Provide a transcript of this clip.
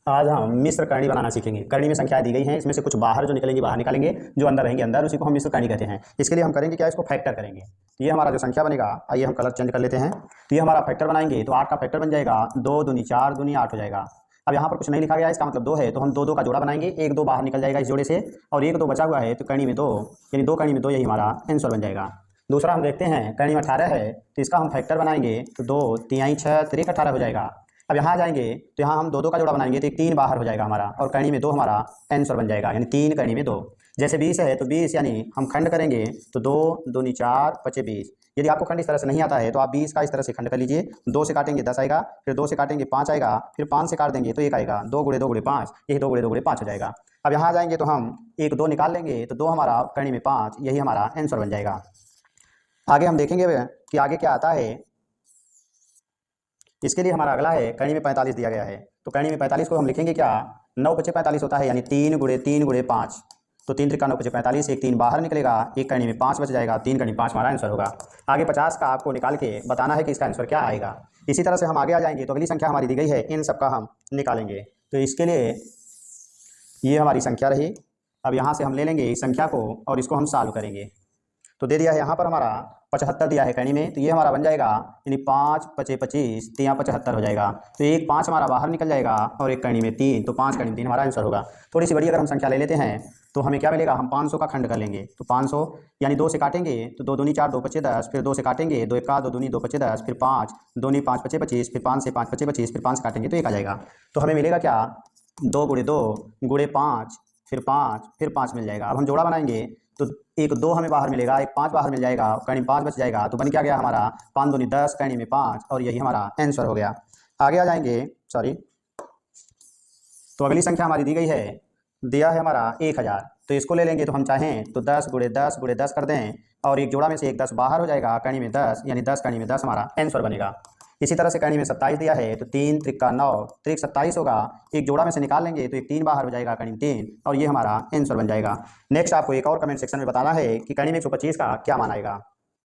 आज हम मिश्र करणी बनाना सीखेंगे। करणी में संख्याएं दी गई हैं, इसमें से कुछ बाहर जो निकलेंगी बाहर निकालेंगे, जो अंदर रहेंगे अंदर, उसी को हम मिश्र करणी कहते हैं। इसके लिए हम करेंगे क्या, इसको फैक्टर करेंगे। तो ये हमारा जो संख्या बनेगा, आइए हम कलर चेंज कर लेते हैं। तो ये हमारा फैक्टर बनाएंगे, तो 8 का फैक्टर बन जाएगा 2 दूनी 4 दूनी 8 हो जाएगा। अब यहाँ पर कुछ नहीं लिखा गया है, इसका मतलब 2 है, तो हम 2 2 का जोड़ा बनाएंगे, 1 2 बाहर निकल जाएगा इस जोड़े से, और 1 2 बचा हुआ है, तो करणी में 2, यानी 2 करणी में 2, यही हमारा आंसर बन जाएगा। दूसरा हम देखते हैं, करणी में 18 है, तो इसका हम फैक्टर बनाएंगे, तो 2 3 6 3 18 हो जाएगा। अब यहाँ जाएंगे तो यहाँ हम 2 2 का जोड़ा बनाएंगे, तो 3 बाहर हो जाएगा हमारा, और करणी में 2 हमारा आंसर बन जाएगा, यानी 3 करणी में 2। जैसे 20 है, तो 20 यानी हम खंड करेंगे, तो 2 दूनी 4 पचे 20। यदि आपको खंड इस तरह से नहीं आता है, तो आप 20 का इस तरह से खंड कर लीजिए। 2 से काटेंगे 10 आएगा, फिर 2 से काटेंगे 5 आएगा, फिर 5 से काट देंगे तो 1 आएगा। 2 गुणे 2 गुणे 5, यही 2 गुणे 2 गुणे 5 हो जाएगा। अब यहाँ जाएंगे तो हम 1 2 निकाल लेंगे, तो 2 हमारा करणी में 5, यही हमारा आंसर बन जाएगा। आगे हम देखेंगे कि आगे क्या आता है। इसके लिए हमारा अगला है, करणी में 45 दिया गया है, तो करणी में 45 को हम लिखेंगे क्या, 9 पचे 45 होता है, यानी 3 गुणे 5, तो 3 त्रिका 9 पचे 45, एक 3 बाहर निकलेगा, एक करणी में 5 बच जाएगा, 3 करणी 5 हमारा आंसर होगा। आगे 50 का आपको निकाल के बताना है कि इसका आंसर क्या आएगा। इसी तरह से हम आगे आ जाएंगे, तो अगली संख्या हमारी दी गई है, इन सबका हम निकालेंगे। तो इसके लिए ये हमारी संख्या रही। अब यहाँ से हम ले लेंगे इस संख्या को और इसको हम सॉल्व करेंगे। तो दे दिया है यहाँ पर हमारा 75 दिया है करणी में, तो ये हमारा बन जाएगा, यानी 5 पचे 25, तो यहाँ 75 हो जाएगा। तो एक 5 हमारा बाहर निकल जाएगा, और एक करणी में 3, तो 5 करणी में 3 हमारा आंसर होगा। थोड़ी सी बड़ी अगर हम संख्या ले लेते हैं, तो हमें क्या मिलेगा, हम 500 का खंड कर लेंगे, तो 500 यानी 2 से काटेंगे, तो 2 दूनी 4 2 पचे 10, फिर 2 से काटेंगे, 2 1 2 दूनी 2 पचे 10, फिर 5 दूनी 5 पचे 25, फिर 5 से 5 पचे 25, फिर 5 से काटेंगे तो 1 आ जाएगा। तो हमें मिलेगा क्या, 2 गुणे 2 गुणे 5, फिर 5 मिल जाएगा। अब हम जोड़ा बनाएंगे, तो एक 2 हमें बाहर मिलेगा, एक 5 बाहर मिल जाएगा, करणी में 5 बच जाएगा, तो बन क्या गया हमारा 5 दूनी 10 करणी में 5, और यही हमारा आंसर हो गया। आगे आ जाएंगे, सॉरी, तो अगली संख्या हमारी दी गई है, दिया है हमारा 1000, तो इसको ले लेंगे, तो हम चाहें तो 10 गुणे 10 गुणे 10 कर दें, और एक जोड़ा में से एक 10 बाहर हो जाएगा, करणी में 10, यानी 10 करणी में 10 हमारा आंसर बनेगा। इसी तरह से करणी में 27 दिया है, तो 3 त्रिका 9, त्रिक 27 होगा, एक जोड़ा में से निकाल लेंगे, तो एक 3 बाहर हो जाएगा, करणी में 3, और ये हमारा आंसर बन जाएगा। नेक्स्ट आपको एक और कमेंट सेक्शन में बताना है कि करणी में 125 का क्या मान आएगा।